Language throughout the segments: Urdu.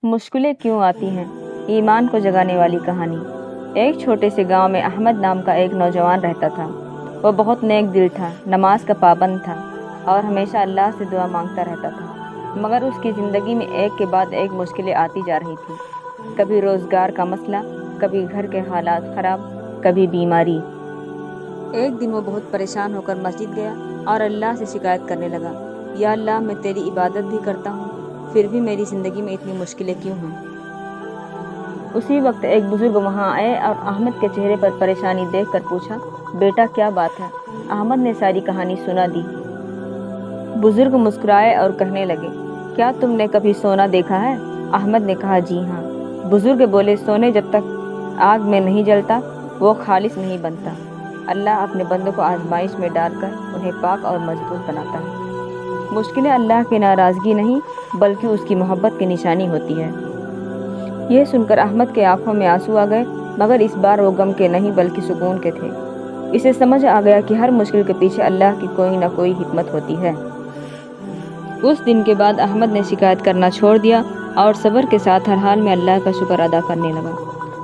مشکلیں کیوں آتی ہیں؟ ایمان کو جگانے والی کہانی۔ ایک چھوٹے سے گاؤں میں احمد نام کا ایک نوجوان رہتا تھا۔ وہ بہت نیک دل تھا، نماز کا پابند تھا اور ہمیشہ اللہ سے دعا مانگتا رہتا تھا۔ مگر اس کی زندگی میں ایک کے بعد ایک مشکلیں آتی جا رہی تھیں۔ کبھی روزگار کا مسئلہ، کبھی گھر کے حالات خراب، کبھی بیماری۔ ایک دن وہ بہت پریشان ہو کر مسجد گیا اور اللہ سے شکایت کرنے لگا، یا اللہ، میں تیری عبادت بھی کرتا ہوں، پھر بھی میری زندگی میں اتنی مشکلیں کیوں ہیں؟ اسی وقت ایک بزرگ وہاں آئے اور احمد کے چہرے پر پریشانی دیکھ کر پوچھا، بیٹا کیا بات ہے؟ احمد نے ساری کہانی سنا دی۔ بزرگ مسکرائے اور کہنے لگے، کیا تم نے کبھی سونا دیکھا ہے؟ احمد نے کہا، جی ہاں۔ بزرگ بولے، سونے جب تک آگ میں نہیں جلتا وہ خالص نہیں بنتا۔ اللہ اپنے بندوں کو آزمائش میں ڈال کر انہیں پاک اور مضبوط بناتا ہے۔ مشکلیں اللہ کی ناراضگی نہیں بلکہ اس کی محبت کی نشانی ہوتی ہے۔ یہ سن کر احمد کے آنکھوں میں آنسو آ گئے، مگر اس بار وہ غم کے نہیں بلکہ سکون کے تھے۔ اسے سمجھ آ گیا کہ ہر مشکل کے پیچھے اللہ کی کوئی نہ کوئی حکمت ہوتی ہے۔ اس دن کے بعد احمد نے شکایت کرنا چھوڑ دیا اور صبر کے ساتھ ہر حال میں اللہ کا شکر ادا کرنے لگا۔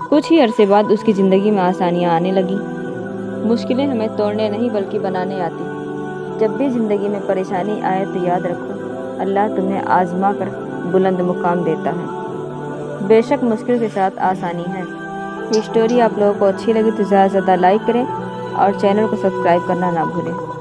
کچھ ہی عرصے بعد اس کی زندگی میں آسانیاں آنے لگیں۔ مشکلیں ہمیں توڑنے نہیں بلکہ بنانے آتی ہیں۔ جب بھی زندگی میں پریشانی آئے تو یاد رکھو، اللہ تمہیں آزما کر بلند مقام دیتا ہے۔ بے شک مشکل کے ساتھ آسانی ہے۔ یہ اسٹوری آپ لوگوں کو اچھی لگی تو زیادہ سے زیادہ لائک کریں اور چینل کو سبسکرائب کرنا نہ بھولیں۔